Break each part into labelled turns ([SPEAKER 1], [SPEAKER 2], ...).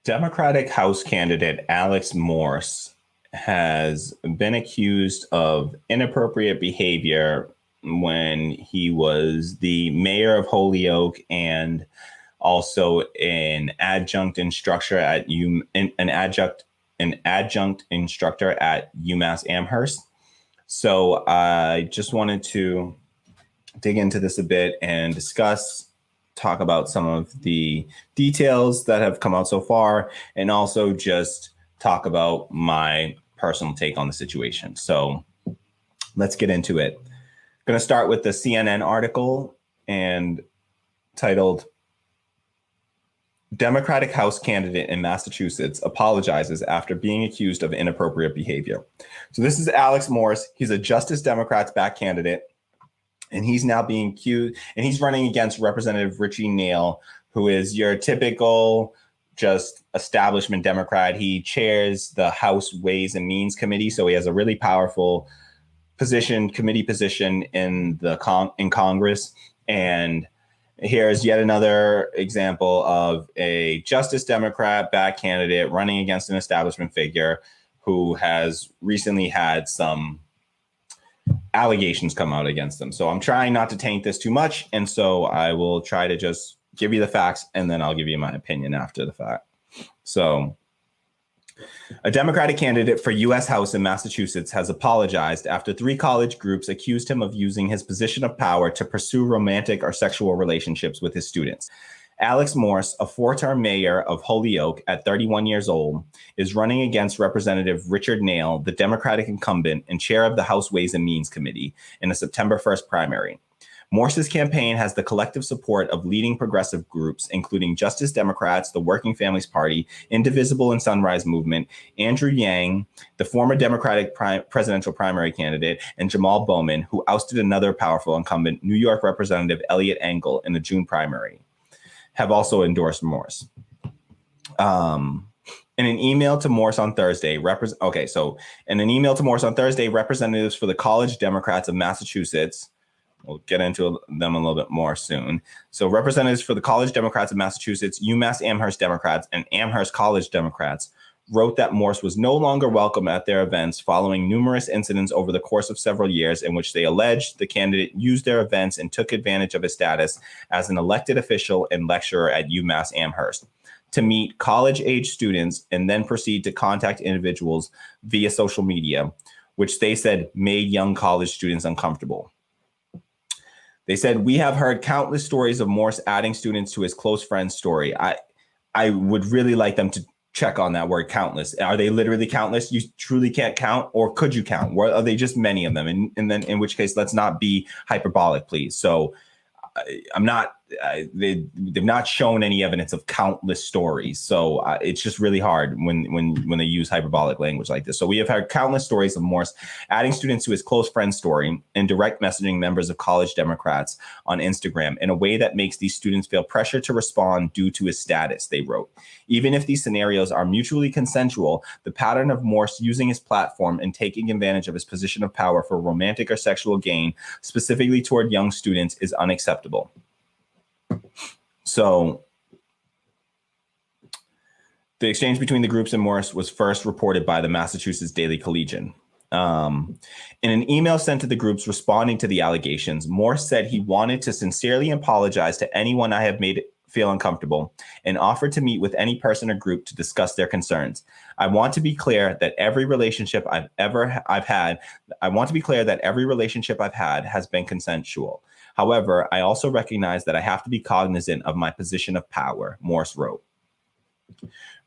[SPEAKER 1] Democratic House candidate Alex Morse has been accused of inappropriate behavior when he was the mayor of Holyoke and also an adjunct instructor at an adjunct instructor at UMass Amherst. So I just wanted to dig into this a bit and talk about some of the details that have come out so far, and also just talk about my personal take on the situation. So let's get into it. I'm going to start with the CNN article and titled Democratic House candidate in Massachusetts apologizes after being accused of inappropriate behavior. So this is Alex Morse. He's a Justice Democrats back candidate, and he's now being accused, and he's running against Representative Richie Nail, who is your typical just establishment Democrat. He chairs the House Ways and Means Committee, so he has a really powerful committee position in Congress. And here's yet another example of a Justice Democrat back candidate running against an establishment figure who has recently had some allegations come out against them. So I'm trying not to taint this too much. And so I will try to just give you the facts, and then I'll give you my opinion after the fact. So a Democratic candidate for U.S. House in Massachusetts has apologized after 3 college groups accused him of using his position of power to pursue romantic or sexual relationships with his students. Alex Morse, a 4-term mayor of Holyoke at 31 years old, is running against Representative Richard Nail, the Democratic incumbent and chair of the House Ways and Means Committee, in a September 1st primary. Morse's campaign has the collective support of leading progressive groups, including Justice Democrats, the Working Families Party, Indivisible and Sunrise Movement, Andrew Yang, the former Democratic presidential primary candidate, and Jamal Bowman, who ousted another powerful incumbent, New York Representative Eliot Engel, in the June primary, have also endorsed Morse. In an email to Morse on Thursday, representatives for the College Democrats of Massachusetts, we'll get into them a little bit more soon. So representatives for the College Democrats of Massachusetts, UMass Amherst Democrats, and Amherst College Democrats wrote that Morse was no longer welcome at their events following numerous incidents over the course of several years in which they alleged the candidate used their events and took advantage of his status as an elected official and lecturer at UMass Amherst to meet college-age students and then proceed to contact individuals via social media, which they said made young college students uncomfortable. They said, "We have heard countless stories of Morse adding students to his close friends story." I would really like them to check on that word countless. Are they literally countless? You truly can't count, or could you count? Or are they just many of them? And then in which case, let's not be hyperbolic, please. So they've not shown any evidence of countless stories. So it's just really hard when they use hyperbolic language like this. So we have heard countless stories of Morse adding students to his close friend story and direct messaging members of college Democrats on Instagram in a way that makes these students feel pressure to respond due to his status, they wrote. Even if these scenarios are mutually consensual, the pattern of Morse using his platform and taking advantage of his position of power for romantic or sexual gain, specifically toward young students, is unacceptable. So the exchange between the groups and Morse was first reported by the Massachusetts Daily Collegian. In an email sent to the groups responding to the allegations, Morse said he wanted to sincerely apologize to anyone I have made feel uncomfortable and offered to meet with any person or group to discuss their concerns. I want to be clear that every relationship I've had has been consensual. However, I also recognize that I have to be cognizant of my position of power, Morse wrote.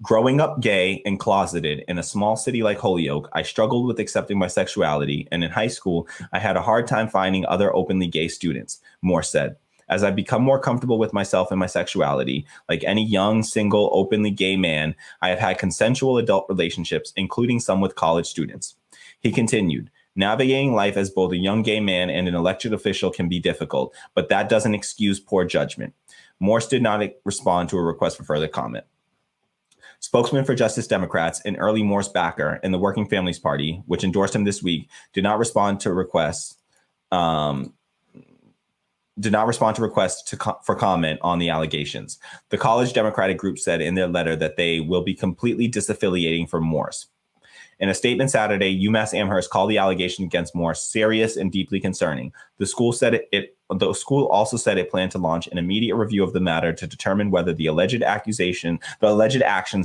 [SPEAKER 1] Growing up gay and closeted in a small city like Holyoke, I struggled with accepting my sexuality, and in high school, I had a hard time finding other openly gay students, Morse said. As I become more comfortable with myself and my sexuality, like any young, single, openly gay man, I have had consensual adult relationships, including some with college students. He continued, navigating life as both a young gay man and an elected official can be difficult, but that doesn't excuse poor judgment. Morse did not respond to a request for further comment. Spokesman for Justice Democrats, an early Morse backer in the Working Families Party, which endorsed him this week, did not respond to requests did not respond to requests for comment on the allegations. The college Democratic group said in their letter that they will be completely disaffiliating from Morse. In a statement Saturday, UMass Amherst called the allegation against Morse serious and deeply concerning. The school said the school also said it planned to launch an immediate review of the matter to determine whether the alleged actions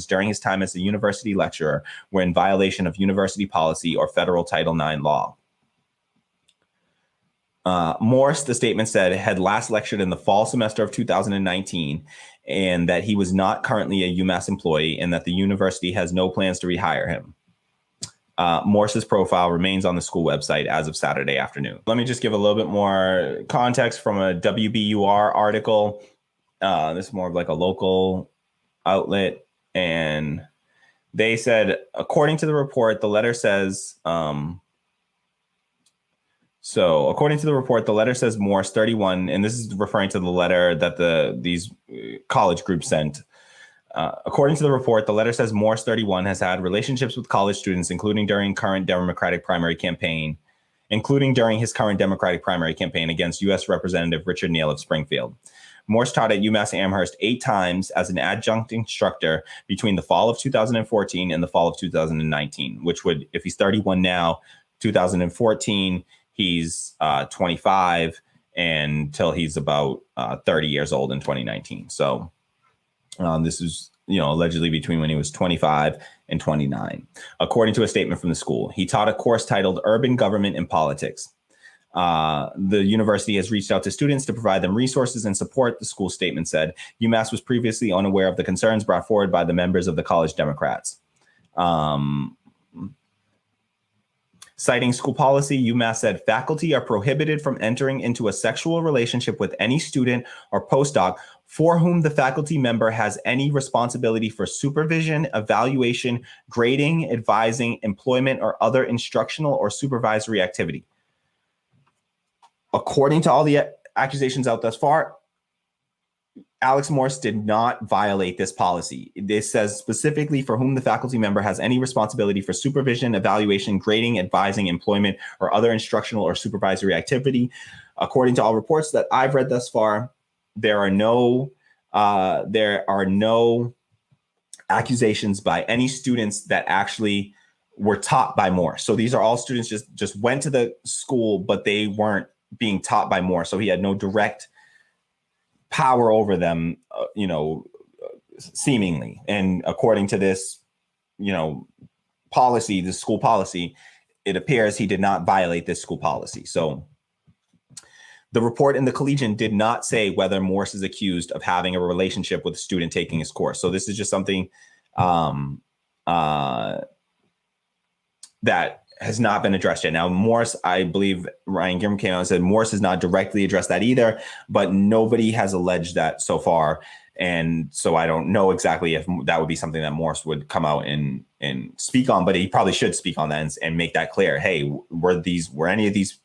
[SPEAKER 1] during his time as a university lecturer were in violation of university policy or federal Title IX law. Morse, the statement said, had last lectured in the fall semester of 2019 and that he was not currently a UMass employee and that the university has no plans to rehire him. Morse's profile remains on the school website as of Saturday afternoon. Let me just give a little bit more context from a WBUR article. This is more of like a local outlet. And they said, according to the report, the letter says, according to the report, the letter says Morse 31, and this is referring to the letter that these college groups sent. According to the report, the letter says Morse 31 has had relationships with college students, including during his current Democratic primary campaign against U.S. Representative Richard Neal of Springfield. Morse taught at UMass Amherst 8 times as an adjunct instructor between the fall of 2014 and the fall of 2019, which would, if he's 31 now, 2014, he's 25 until he's about 30 years old in 2019. So this is, allegedly between when he was 25 and 29. According to a statement from the school, he taught a course titled Urban Government and Politics. The university has reached out to students to provide them resources and support, the school statement said. UMass was previously unaware of the concerns brought forward by the members of the college Democrats. Citing school policy, UMass said faculty are prohibited from entering into a sexual relationship with any student or postdoc for whom the faculty member has any responsibility for supervision, evaluation, grading, advising, employment, or other instructional or supervisory activity. According to all the accusations out thus far, Alex Morse did not violate this policy. This says specifically for whom the faculty member has any responsibility for supervision, evaluation, grading, advising, employment, or other instructional or supervisory activity. According to all reports that I've read thus far, there are no accusations by any students that actually were taught by Morse. So these are all students just went to the school, but they weren't being taught by Morse. So he had no direct power over them, seemingly. And according to this, policy, the school policy, it appears he did not violate this school policy. So the report in the Collegian did not say whether Morse is accused of having a relationship with a student taking his course. So this is just something that has not been addressed yet. Now, Morse, I believe Ryan Grim came out and said Morse has not directly addressed that either, but nobody has alleged that so far. And so I don't know exactly if that would be something that Morse would come out and speak on, but he probably should speak on that and make that clear. Hey, were any of these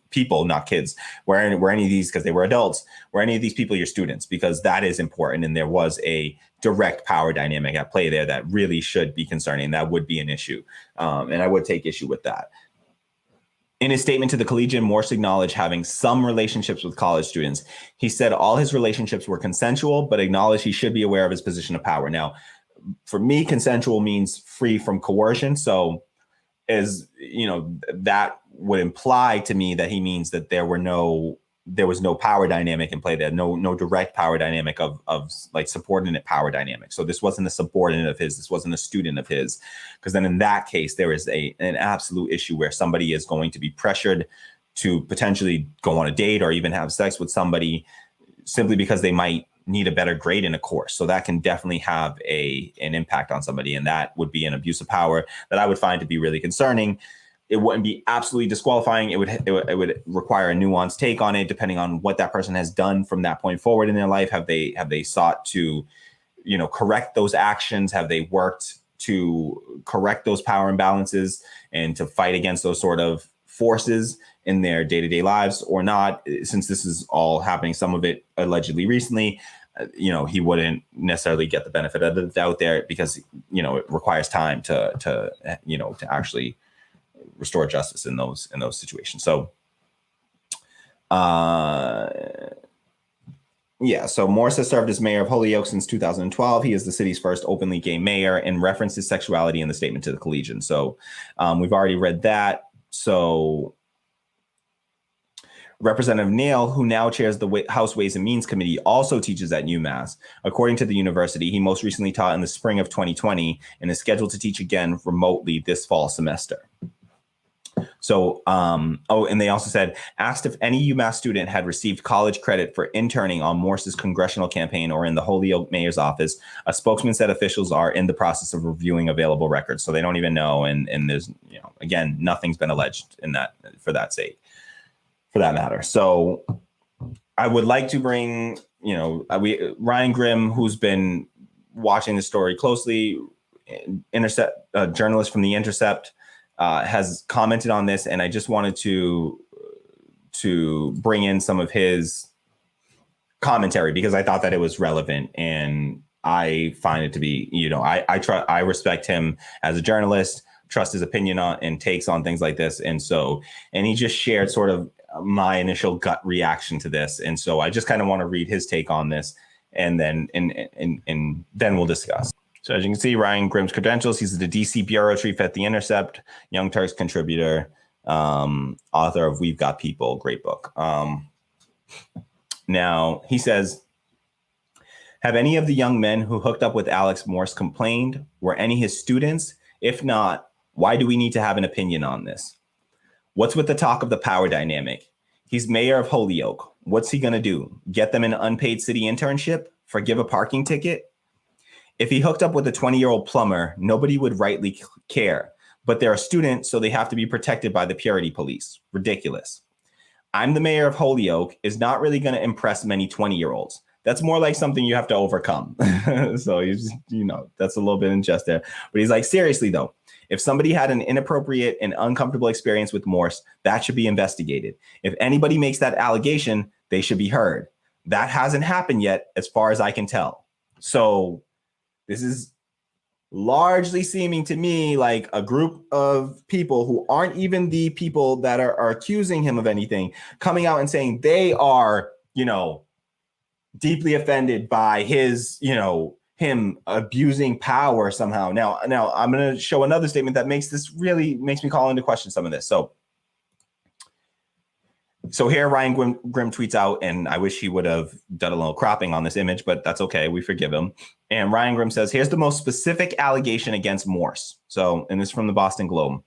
[SPEAKER 1] people, not kids, were any of these, because they were adults, were any of these people your students? Because that is important. And there was a direct power dynamic at play there that really should be concerning. That would be an issue. And I would take issue with that. In his statement to the Collegian, Morse acknowledged having some relationships with college students. He said all his relationships were consensual, but acknowledged he should be aware of his position of power. Now, for me, consensual means free from coercion. So that would imply to me that he means that there was no power dynamic in play there, no direct power dynamic of like subordinate power dynamic. So this wasn't a subordinate of his, this wasn't a student of his, because then in that case, there is an absolute issue where somebody is going to be pressured to potentially go on a date or even have sex with somebody simply because they might need a better grade in a course. So that can definitely have an impact on somebody, and that would be an abuse of power that I would find to be really concerning. It wouldn't be absolutely disqualifying. It would require a nuanced take on it, depending on what that person has done from that point forward in their life. Have they sought to, correct those actions? Have they worked to correct those power imbalances and to fight against those sort of forces in their day-to-day lives or not? Since this is all happening, some of it allegedly recently, he wouldn't necessarily get the benefit of the doubt there, because it requires time to actually restore justice in those situations. So Yeah, so Morse has served as mayor of Holyoke since 2012. He is the city's first openly gay mayor and referenced his sexuality in the statement to the Collegian. So we've already read that. So Representative Nail, who now chairs the House Ways and Means Committee, also teaches at UMass. According to the university, he most recently taught in the spring of 2020 and is scheduled to teach again remotely this fall semester. So, and they also said, asked if any UMass student had received college credit for interning on Morse's congressional campaign or in the Holyoke mayor's office. A spokesman said officials are in the process of reviewing available records. So they don't even know. And there's, again, nothing's been alleged in that for that matter. So I would like to bring, Ryan Grimm, who's been watching the story closely, journalist from The Intercept, has commented on this, and I just wanted to bring in some of his commentary because I thought that it was relevant, and I find it to be, I respect him as a journalist, trust his opinion on and takes on things like this, and he just shared sort of my initial gut reaction to this, and so I just kind of want to read his take on this, and then then we'll discuss. So as you can see, Ryan Grimm's credentials, he's the DC bureau chief at The Intercept, Young Turks contributor, author of We've Got People, great book. Now, he says, have any of the young men who hooked up with Alex Morse complained? Were any his students? If not, why do we need to have an opinion on this? What's with the talk of the power dynamic? He's mayor of Holyoke. What's he going to do? Get them an unpaid city internship? Forgive a parking ticket? If he hooked up with a 20-year-old plumber, nobody would rightly care. But they're a student, so they have to be protected by the purity police. Ridiculous. I'm the mayor of Holyoke is not really going to impress many 20-year-olds. That's more like something you have to overcome. So, that's a little bit in jest there. But he's like, seriously, though, if somebody had an inappropriate and uncomfortable experience with Morse, that should be investigated. If anybody makes that allegation, they should be heard. That hasn't happened yet, as far as I can tell. So this is largely seeming to me like a group of people who aren't even the people that are accusing him of anything, coming out and saying they are, deeply offended by his, him abusing power somehow. Now I'm going to show another statement that makes me call into question some of this. So here Ryan Grimm tweets out, and I wish he would have done a little cropping on this image, but that's okay. We forgive him. And Ryan Grimm says, here's the most specific allegation against Morse. And this is from the Boston Globe.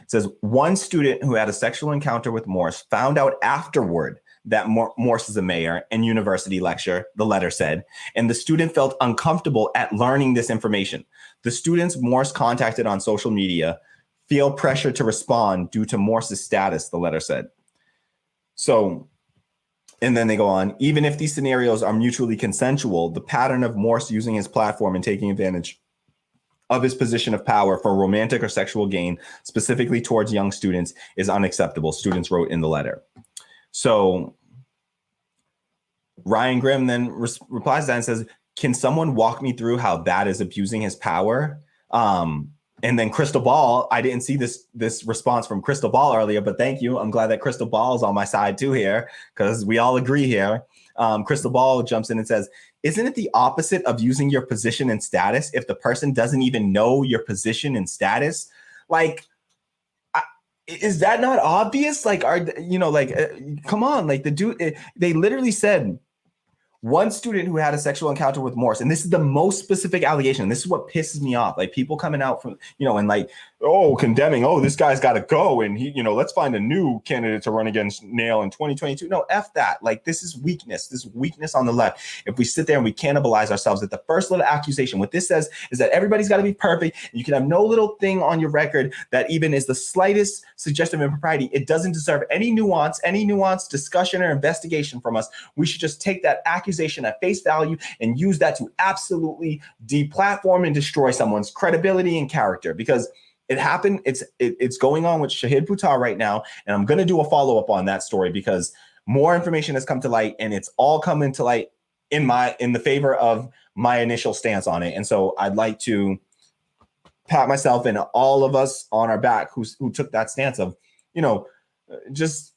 [SPEAKER 1] It says, one student who had a sexual encounter with Morse found out afterward that Morse is a mayor and university lecturer, the letter said, and the student felt uncomfortable at learning this information. The students Morse contacted on social media feel pressure to respond due to Morse's status, the letter said. So, and then they go on, even if these scenarios are mutually consensual, the pattern of Morse using his platform and taking advantage of his position of power for romantic or sexual gain, specifically towards young students, is unacceptable, students wrote in the letter. So Ryan Grimm then replies to that and says, can someone walk me through how that is abusing his power? And then Crystal Ball, I didn't see this response from Crystal Ball earlier, but thank you. I'm glad that Crystal Ball is on my side too here, because we all agree here. Crystal Ball jumps in and says, isn't it the opposite of using your position and status if the person doesn't even know your position and status? Like, is that not obvious? Like, come on, like the dude, they literally said, one student who had a sexual encounter with Morse, and this is the most specific allegation. This is what pisses me off. Like people coming out from, and like, condemning, this guy's got to go. And he, let's find a new candidate to run against Nail in 2022. No, F that. Like this is weakness on the left. If we sit there and we cannibalize ourselves at the first little accusation, what this says is that everybody's got to be perfect. And you can have no little thing on your record that even is the slightest suggestion of impropriety. It doesn't deserve any nuance, discussion or investigation from us. We should just take that accusation at face value and use that to absolutely deplatform and destroy someone's credibility and character, because it happened. It's going on with Shahid Buttar right now. And I'm going to do a follow-up on that story because more information has come to light, and it's all coming to light in the favor of my initial stance on it. And so I'd like to pat myself and all of us on our back who took that stance of, just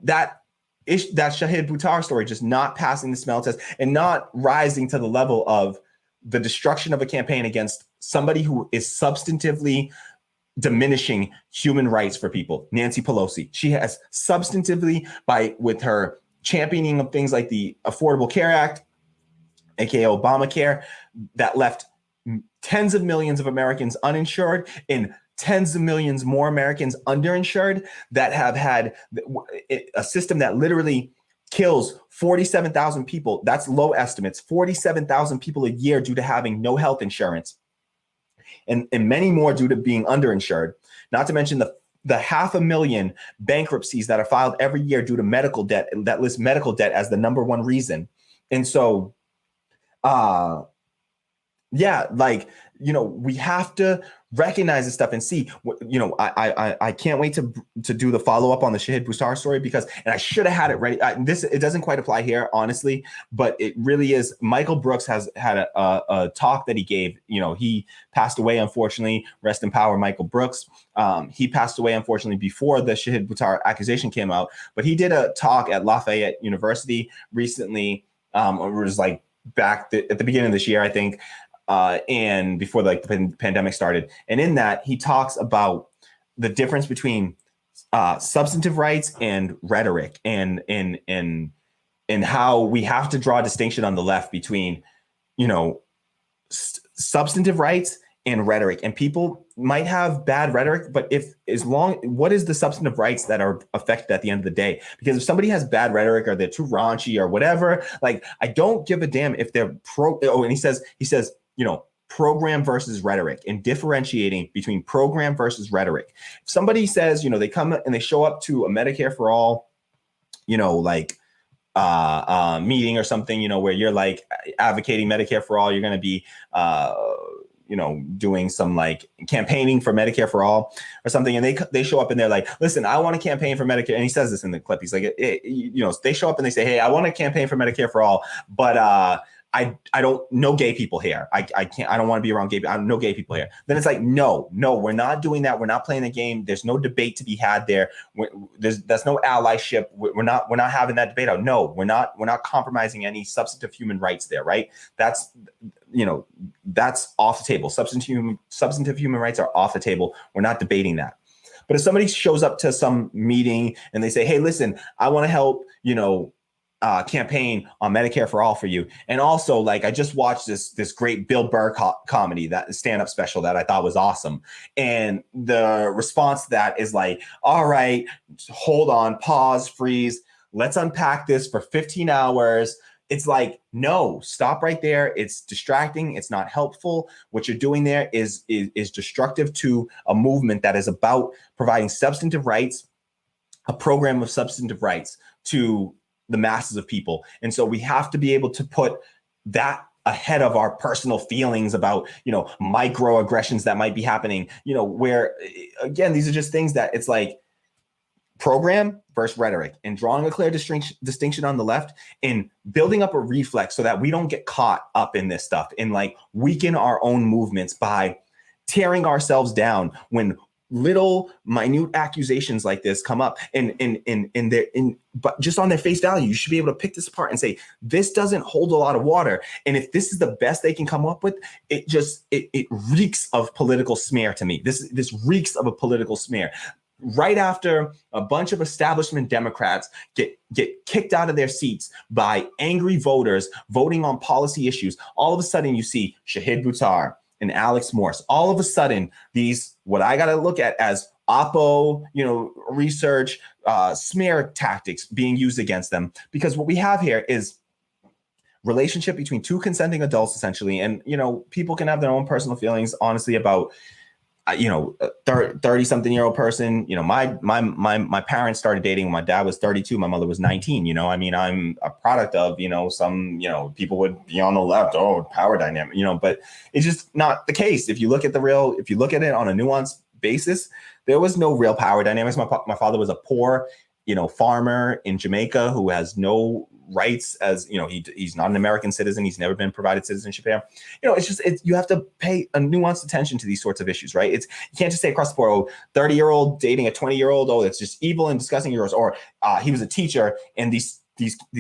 [SPEAKER 1] that Shahid Buttar story just not passing the smell test and not rising to the level of the destruction of a campaign against somebody who is substantively diminishing human rights for people. Nancy Pelosi, she has substantively, with her championing of things like the Affordable Care Act, aka Obamacare, that left tens of millions of Americans uninsured and tens of millions more Americans underinsured, that have had a system that literally kills 47,000 people. That's low estimates, 47,000 people a year due to having no health insurance, and many more due to being underinsured. Not to mention the 500,000 bankruptcies that are filed every year due to medical debt, that lists medical debt as the number one reason. And so, yeah, like, we have to recognize this stuff and see, I can't wait to do the follow-up on the Shahid Buttar story, because, and I should have had it ready. It doesn't quite apply here, honestly, but it really is. Michael Brooks has had a talk that he gave. He passed away, unfortunately. Rest in power, Michael Brooks. He passed away, unfortunately, before the Shahid Buttar accusation came out, but he did a talk at Lafayette University recently. It was like back at the beginning of this year, I think. And before the pandemic started. And in that, he talks about the difference between substantive rights and rhetoric, and how we have to draw a distinction on the left between, substantive rights and rhetoric. And people might have bad rhetoric, but what is the substantive rights that are affected at the end of the day? Because if somebody has bad rhetoric, or they're too raunchy or whatever, like, I don't give a damn if they're and he says, program versus rhetoric, and differentiating between program versus rhetoric. If somebody says, they come and they show up to a Medicare for all, meeting or something, where you're like advocating Medicare for all, you're going to be, doing some like campaigning for Medicare for all or something. And they show up and they're like, listen, I want to campaign for Medicare. And he says this in the clip. He's like, they show up and they say, hey, I want to campaign for Medicare for all, but, I don't know gay people here. I don't want to be around gay people. I don't know gay people here. Then it's like, no, we're not doing that. We're not playing the game. There's no debate to be had there. That's no allyship. We're not having that debate out. No, we're not compromising any substantive human rights there. Right. That's off the table. Substantive human rights are off the table. We're not debating that. But if somebody shows up to some meeting and they say, hey, listen, I want to help, campaign on Medicare for all for you. And also, like, I just watched this great Bill Burr comedy, that stand-up special that I thought was awesome. And the response to that is like, all right, hold on, pause, freeze. Let's unpack this for 15 hours. It's like, no, stop right there. It's distracting. It's not helpful. What you're doing there is destructive to a movement that is about providing substantive rights, a program of substantive rights to the masses of people. And so we have to be able to put that ahead of our personal feelings about, microaggressions that might be happening, where, again, these are just things that it's like program versus rhetoric, and drawing a clear distinction on the left, and building up a reflex so that we don't get caught up in this stuff and like weaken our own movements by tearing ourselves down when little minute accusations like this come up, but just on their face value, you should be able to pick this apart and say, this doesn't hold a lot of water. And if this is the best they can come up with, it reeks of political smear to me. This reeks of a political smear. Right after a bunch of establishment Democrats get kicked out of their seats by angry voters voting on policy issues, all of a sudden you see Shahid Buttar and Alex Morse. All of a sudden, these, what I got to look at as Oppo, research, smear tactics being used against them. Because what we have here is relationship between two consenting adults, essentially. And, people can have their own personal feelings, honestly, about, 30-something-year-old person. My parents started dating when my dad was 32. My mother was 19. I'm a product of, some, people would be on the left, power dynamic, but it's just not the case. If you look at it on a nuanced basis, there was no real power dynamics. My father was a poor, farmer in Jamaica who has no rights as, he's not an American citizen. He's never been provided citizenship here. It's just, you have to pay a nuanced attention to these sorts of issues, right? You can't just say across the board, oh, 30-year-old dating a 20-year-old, oh, it's just evil and disgusting, or he was a teacher and these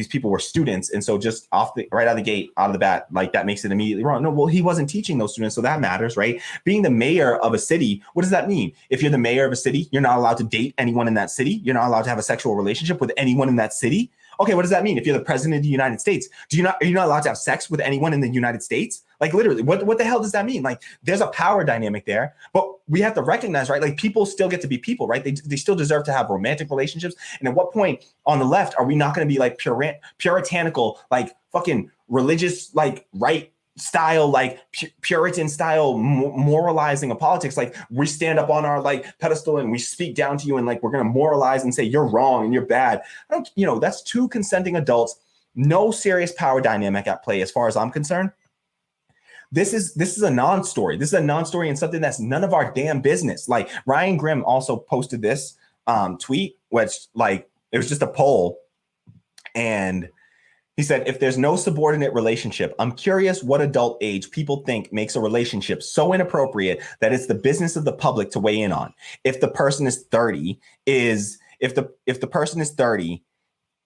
[SPEAKER 1] people were students, and so just right out of the gate, out of the bat, like that makes it immediately wrong. No, well, he wasn't teaching those students, so that matters, right? Being the mayor of a city, what does that mean? If you're the mayor of a city, you're not allowed to date anyone in that city. You're not allowed to have a sexual relationship with anyone in that city. Okay, what does that mean? If you're the president of the United States, are you not allowed to have sex with anyone in the United States? Like literally, what the hell does that mean? Like there's a power dynamic there, but we have to recognize, right? Like people still get to be people, right? They still deserve to have romantic relationships. And at what point on the left are we not going to be like puritanical, like fucking religious, like right style, like Puritan style moralizing of politics? Like we stand up on our like pedestal and we speak down to you and like we're going to moralize and say you're wrong and you're bad. That's two consenting adults, no serious power dynamic at play as far as I'm concerned. This is a non-story. This is a non-story and something that's none of our damn business. Like Ryan Grimm also posted this tweet, which like it was just a poll, and he said, if there's no subordinate relationship, I'm curious what adult age people think makes a relationship so inappropriate that it's the business of the public to weigh in on. If the person is 30, if the person is 30,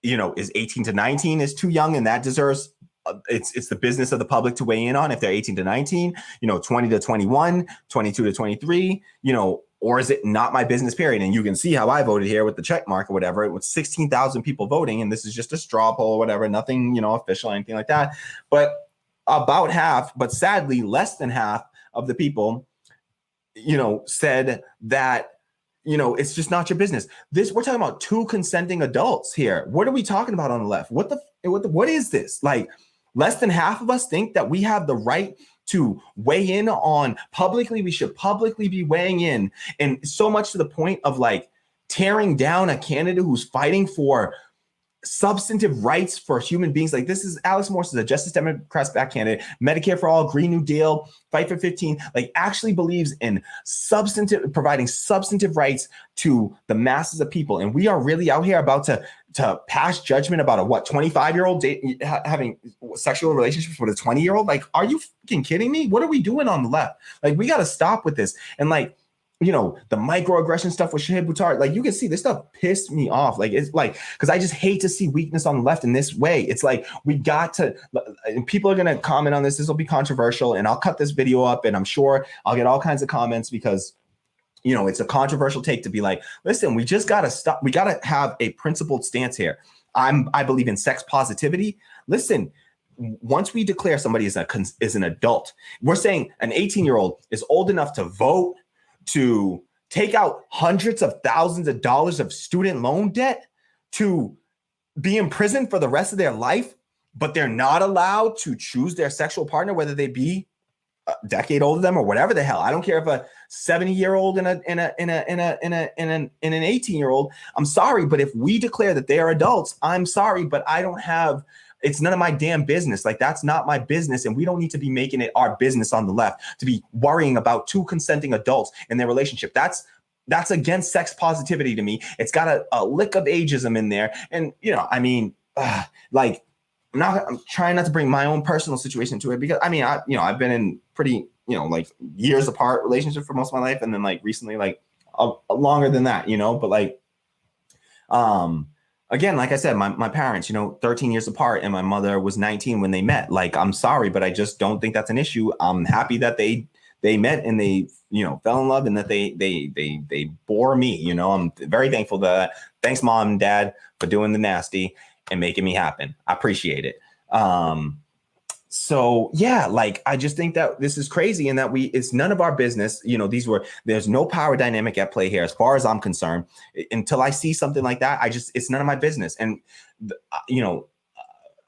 [SPEAKER 1] is 18 to 19 is too young and that deserves it's the business of the public to weigh in on. If they're 18 to 19, 20 to 21, 22 to 23, or is it not my business, period? And you can see how I voted here with the check mark or whatever. It was 16,000 people voting, and this is just a straw poll or whatever, nothing, official or anything like that. But about half, but sadly less than half of the people, said that, it's just not your business. We're talking about two consenting adults here. What are we talking about on the left? What is this? Like, less than half of us think that we have the right to weigh in on publicly. We should publicly be weighing in. And so much to the point of like tearing down a candidate who's fighting for substantive rights for human beings. Like this is Alex Morse is a Justice Democrats back candidate, Medicare for all, Green New Deal, Fight for 15, like actually believes in providing substantive rights to the masses of people. And we are really out here about to pass judgment about a 25-year-old having sexual relationships with a 20-year-old. Like, are you fucking kidding me? What are we doing on the left? Like, we got to stop with this. And like, the microaggression stuff with Shahid Buttar, like you can see this stuff pissed me off. Like, it's like, because I just hate to see weakness on the left in this way. It's like, we got to, and people are going to comment on this. This will be controversial, and I'll cut this video up and I'm sure I'll get all kinds of comments because, it's a controversial take to be like, listen, we just got to stop. We got to have a principled stance here. I believe in sex positivity. Listen, once we declare somebody is an adult, we're saying an 18-year-old is old enough to vote, to take out hundreds of thousands of dollars of student loan debt, to be in prison for the rest of their life, but they're not allowed to choose their sexual partner, whether they be a decade older than them or whatever the hell. I don't care if a 70-year-old and an 18-year-old. I'm sorry, but if we declare that they are adults, I'm sorry, but it's none of my damn business. Like, that's not my business. And we don't need to be making it our business on the left to be worrying about two consenting adults and their relationship. That's against sex positivity to me. It's got a lick of ageism in there. And, like, I'm trying not to bring my own personal situation to it because I've been in pretty, like years apart relationship for most of my life. And then like recently, like longer than that, but like, again, like I said, my parents, 13 years apart, and my mother was 19 when they met. Like, I'm sorry, but I just don't think that's an issue. I'm happy that they met and they, fell in love and that they bore me. I'm very thankful that. Thanks, Mom and Dad, for doing the nasty and making me happen. I appreciate it. So yeah, like, I just think that this is crazy and that it's none of our business. There's no power dynamic at play here, as far as I'm concerned. Until I see something like that, it's none of my business. And,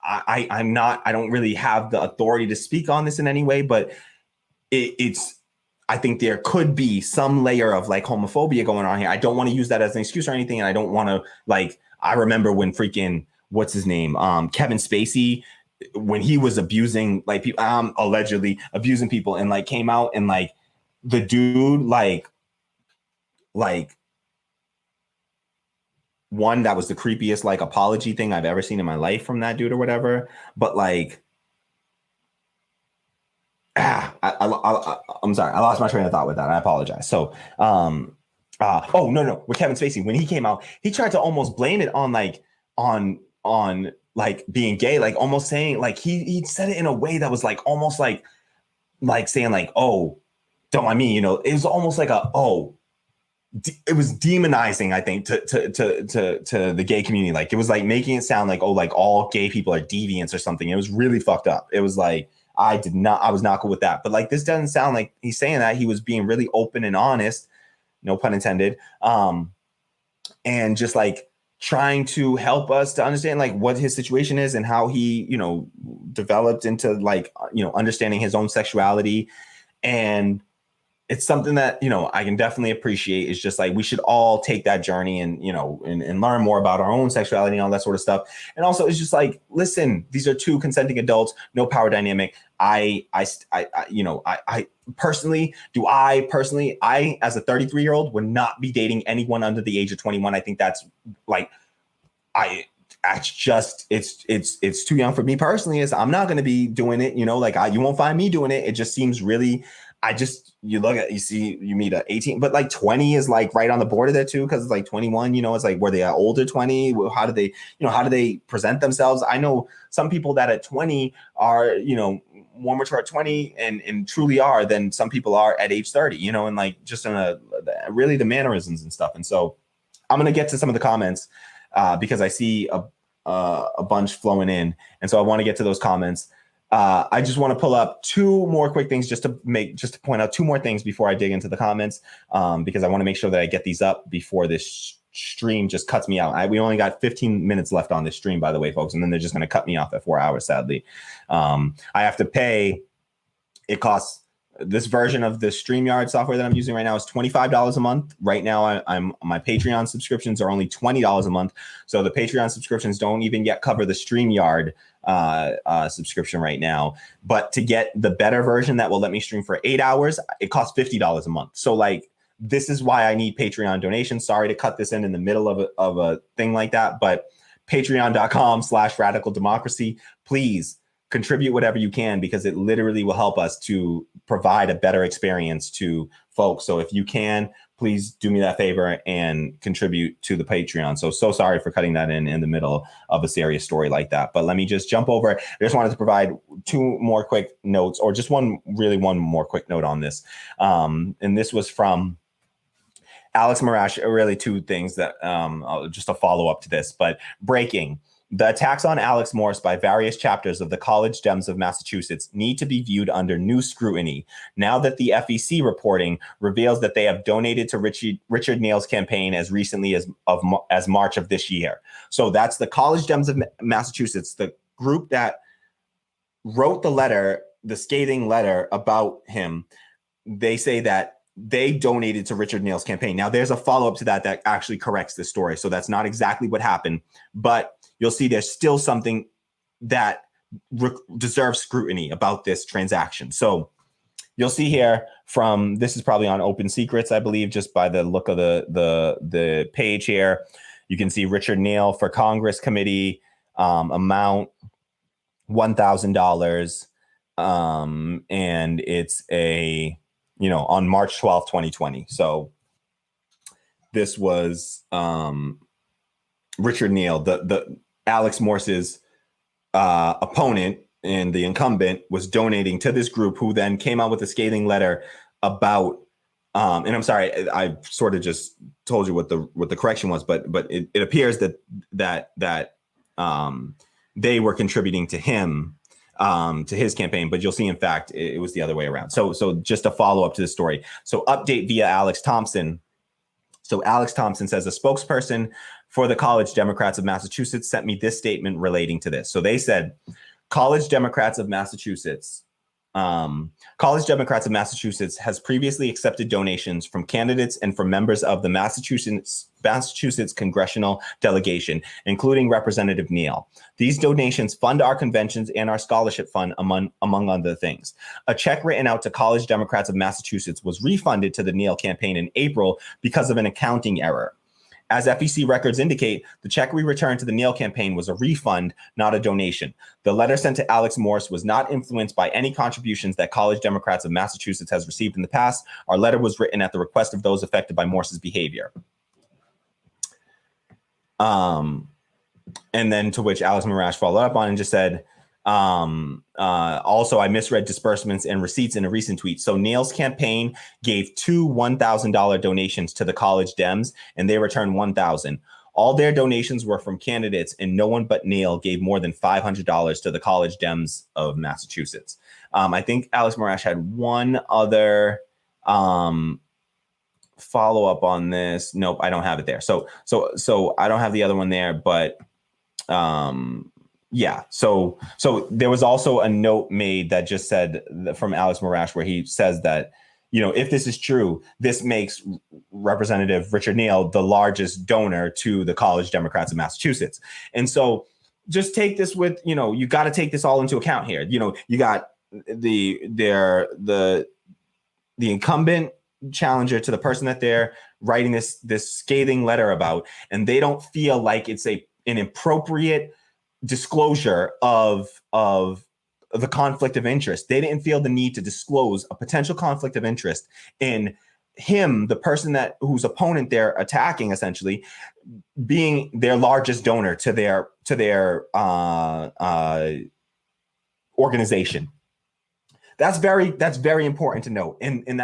[SPEAKER 1] I don't really have the authority to speak on this in any way, but I think there could be some layer of like homophobia going on here. I don't want to use that as an excuse or anything. And I don't want to, like, I remember when freaking, what's his name? Kevin Spacey, when he was abusing like people, allegedly abusing people, and like came out and like the dude like one, that was the creepiest like apology thing I've ever seen in my life from that dude or whatever. But like, I'm sorry, I lost my train of thought with that. I apologize. So, oh no, with Kevin Spacey, when he came out, he tried to almost blame it on like on like being gay, like almost saying like he said it in a way that was like almost like saying like, oh, don't mind me, you know. It was almost like it was demonizing, I think, to the gay community. Like it was like making it sound like, oh, like all gay people are deviants or something. It was really fucked up. It was like I was not cool with that. But like this doesn't sound like he's saying that. He was being really open and honest, no pun intended, and just like trying to help us to understand like what his situation is and how he, you know, developed into like, you know, understanding his own sexuality. And it's something that, you know, I can definitely appreciate. It's just like we should all take that journey and, you know, and learn more about our own sexuality and all that sort of stuff. And also it's just like, listen, these are two consenting adults, no power dynamic. I personally, as a 33-year-old would not be dating anyone under the age of 21. I think that's like, it's too young for me personally. I'm not going to be doing it, you know, like you won't find me doing it. It just seems really, you meet a 18, but like 20 is like right on the border there too. Cause it's like 21, you know, it's like, were they older 20? How do they present themselves? I know some people that at 20 are, you know, more mature at 20 and truly are than some people are at age 30, you know, and like just really the mannerisms and stuff. And so I'm going to get to some of the comments because I see a bunch flowing in. And so I want to get to those comments. I just want to pull up two more quick things just to point out two more things before I dig into the comments, because I want to make sure that I get these up before this stream just cuts me out. We only got 15 minutes left on this stream, by the way, folks, and then they're just going to cut me off at 4 hours, sadly. I have to pay. It costs. This version of the StreamYard software that I'm using right now is $25 a month. Right now, my Patreon subscriptions are only $20 a month. So the Patreon subscriptions don't even yet cover the StreamYard subscription right now. But to get the better version that will let me stream for 8 hours, it costs $50 a month. So like, this is why I need Patreon donations. Sorry to cut this in the middle of a thing like that, but patreon.com/radical democracy, please contribute whatever you can, because it literally will help us to provide a better experience to folks. So if you can, please do me that favor and contribute to the Patreon. So sorry for cutting that in the middle of a serious story like that. But let me just jump over. I just wanted to provide two more quick notes, or just one more quick note on this. And this was from Alex Marash. Really two things that just a follow up to this, but breaking. The attacks on Alex Morse by various chapters of the College Dems of Massachusetts need to be viewed under new scrutiny now that the FEC reporting reveals that they have donated to Richard Neal's campaign as recently as March of this year. So that's the College Dems of Massachusetts, the group that wrote the letter, the scathing letter about him. They say that they donated to Richard Neal's campaign. Now, there's a follow-up to that actually corrects this story. So that's not exactly what happened, but you'll see there's still something that deserves scrutiny about this transaction. So you'll see here this is probably on Open Secrets, I believe, just by the look of the page here. You can see Richard Neal for Congress committee, amount $1,000. And it's on March 12th, 2020. So this was Richard Neal, the Alex Morse's opponent and the incumbent, was donating to this group, who then came out with a scathing letter about and I'm sorry, I sort of just told you what the correction was, but it appears that they were contributing to him, to his campaign, but you'll see, in fact, it was the other way around. So just a follow up to the story. So update via Alex Thompson. So Alex Thompson says, a spokesperson for the College Democrats of Massachusetts sent me this statement relating to this. So they said, College Democrats of Massachusetts has previously accepted donations from candidates and from members of the Massachusetts congressional delegation, including Representative Neal. These donations fund our conventions and our scholarship fund, among other things. A check written out to College Democrats of Massachusetts was refunded to the Neal campaign in April because of an accounting error. As FEC records indicate, the check we returned to the Neal campaign was a refund, not a donation. The letter sent to Alex Morse was not influenced by any contributions that College Democrats of Massachusetts has received in the past. Our letter was written at the request of those affected by Morse's behavior. And then to which Alex Morash followed up on and just said, also, I misread disbursements and receipts in a recent tweet. So Neal's campaign gave 2 $1,000 donations to the College Dems, and they returned 1,000. All their donations were from candidates, and no one but Neal gave more than $500 to the College Dems of Massachusetts. I think Alex Morash had one other follow up on this. Nope, I don't have it there. So I don't have the other one there, but yeah. So there was also a note made that just said from Alex Morash where he says that, you know, if this is true, this makes Representative Richard Neal the largest donor to the College Democrats of Massachusetts. And so just take this with, you know, you got to take this all into account here. You know, you got the incumbent challenger to the person that they're writing this scathing letter about, and they don't feel like it's an appropriate disclosure of the conflict of interest. They didn't feel the need to disclose a potential conflict of interest in him, the person whose opponent they're attacking, essentially being their largest donor to their organization. That's very important to note, and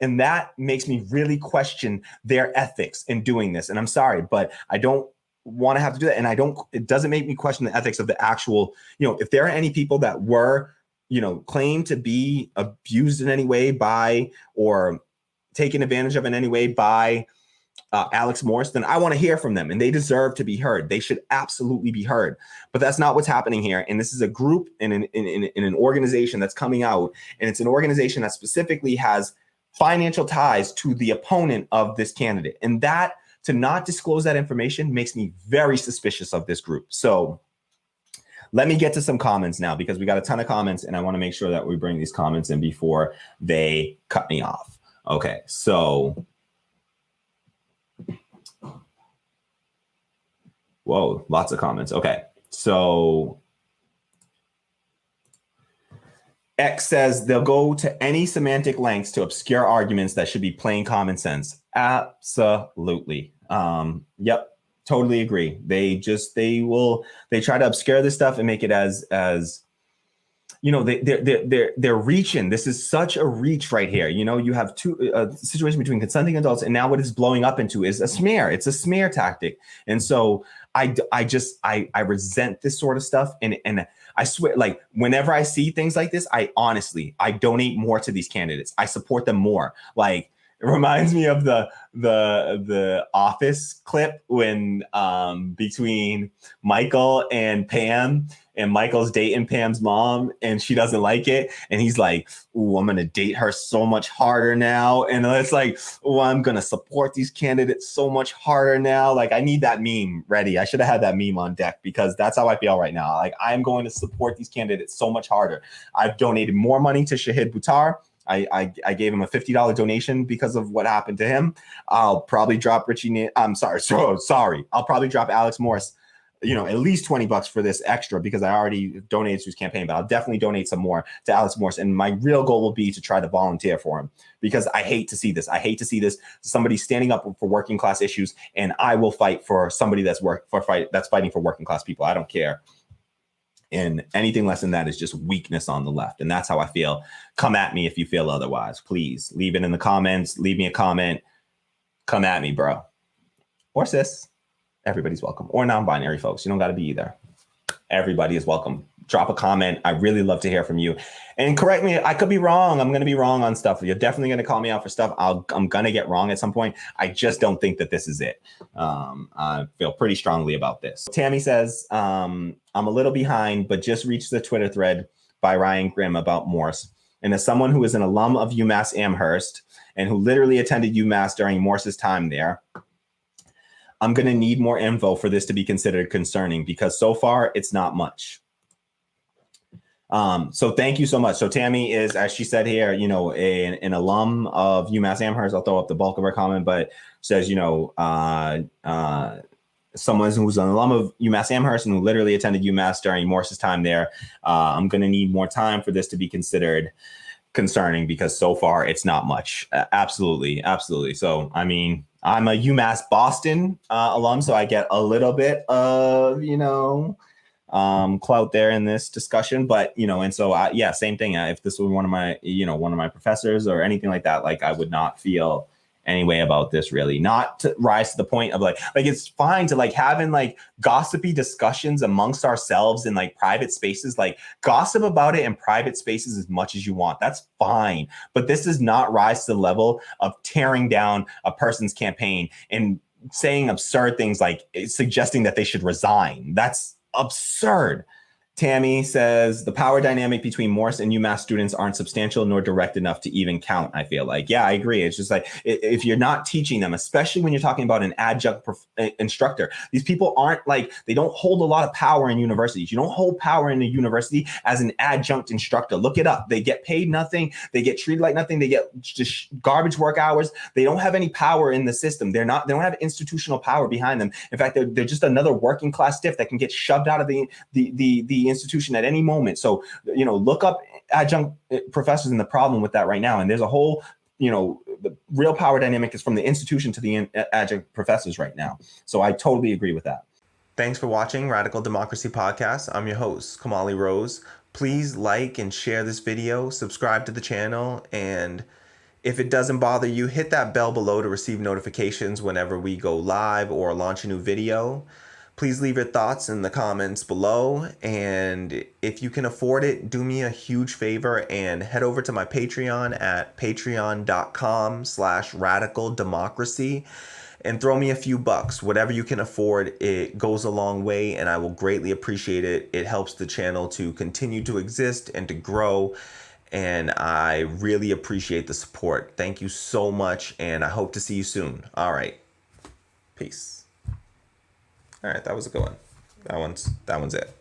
[SPEAKER 1] that makes me really question their ethics in doing this. And I'm sorry, but I don't want to have to do that. And it doesn't make me question the ethics of the actual, you know, if there are any people that were, you know, claimed to be abused in any way by, or taken advantage of in any way by Alex Morse, then I want to hear from them, and they deserve to be heard. They should absolutely be heard. But that's not what's happening here. And this is a group in an organization that's coming out, and it's an organization that specifically has financial ties to the opponent of this candidate. And that, to not disclose that information, makes me very suspicious of this group. So let me get to some comments now, because we got a ton of comments, and I want to make sure that we bring these comments in before they cut me off. Okay, so whoa, lots of comments. Okay, so X says they'll go to any semantic lengths to obscure arguments that should be plain common sense. Absolutely. Yep, totally agree. They try to obscure this stuff and make it as you know, they're reaching. This is such a reach right here. You know, you have a situation between consenting adults, and now what it's blowing up into is a smear. It's a smear tactic. And so I resent this sort of stuff. And I swear, like, whenever I see things like this, I donate more to these candidates. I support them more. Like, it reminds me of the Office clip when between Michael and Pam, and Michael's dating Pam's mom, and she doesn't like it, and he's like, "Ooh, I'm gonna date her so much harder now," and it's like, "Oh, I'm gonna support these candidates so much harder now." Like, I need that meme ready. I should have had that meme on deck, because that's how I feel right now. Like, I'm going to support these candidates so much harder. I've donated more money to Shahid Buttar. I gave him a $50 donation because of what happened to him. I'll probably drop I'll probably drop Alex Morse, you know, at least $20 for this extra, because I already donated to his campaign, but I'll definitely donate some more to Alex Morse. And my real goal will be to try to volunteer for him, because I hate to see this. I hate to see this, somebody standing up for working class issues, and I will fight for somebody that's fighting for working class people. I don't care. And anything less than that is just weakness on the left. And that's how I feel. Come at me if you feel otherwise. Please leave it in the comments. Leave me a comment. Come at me, bro. Or sis. Everybody's welcome. Or non-binary folks. You don't got to be either. Everybody is welcome. Drop a comment. I really love to hear from you. And correct me. I could be wrong. I'm going to be wrong on stuff. You're definitely going to call me out for stuff I'm going to get wrong at some point. I just don't think that this is it. I feel pretty strongly about this. Tammy says, I'm a little behind, but just reached the Twitter thread by Ryan Grimm about Morse. And as someone who is an alum of UMass Amherst and who literally attended UMass during Morse's time there, I'm going to need more info for this to be considered concerning, because so far it's not much. So thank you so much. So Tammy is, as she said here, an alum of UMass Amherst. I'll throw up the bulk of her comment, but says, someone who's an alum of UMass Amherst and who literally attended UMass during Morse's time there. I'm going to need more time for this to be considered concerning, because so far it's not much. Absolutely. So, I mean, I'm a UMass Boston alum, so I get a little bit of, clout there in this discussion, but and so same thing. If this were one of my professors or anything like that, like I would not feel any way about this, really. Not to rise to the point of like it's fine to like having like gossipy discussions amongst ourselves in like private spaces, like gossip about it in private spaces as much as you want. That's fine, but this does not rise to the level of tearing down a person's campaign and saying absurd things like suggesting that they should resign. That's absurd. Tammy says the power dynamic between Morse and UMass students aren't substantial nor direct enough to even count. I feel like, yeah, I agree. It's just like if you're not teaching them, especially when you're talking about an adjunct instructor, these people aren't like, they don't hold a lot of power in universities. You don't hold power in a university as an adjunct instructor. Look it up. They get paid nothing. They get treated like nothing. They get just garbage work hours. They don't have any power in the system. They don't have institutional power behind them. In fact, they're just another working class stiff that can get shoved out of the institution at any moment. So, look up adjunct professors and the problem with that right now. And there's a whole, the real power dynamic is from the institution to the adjunct professors right now. So I totally agree with that. Thanks for watching Radical Democracy Podcast. I'm your host, Kamali Rose. Please like and share this video, subscribe to the channel, and if it doesn't bother you, hit that bell below to receive notifications whenever we go live or launch a new video. Please leave your thoughts in the comments below, and if you can afford it, do me a huge favor and head over to my Patreon at patreon.com/radicaldemocracy and throw me a few bucks. Whatever you can afford, it goes a long way, and I will greatly appreciate it. It helps the channel to continue to exist and to grow, and I really appreciate the support. Thank you so much, and I hope to see you soon. All right, peace. All right, that was a good one. That one's it.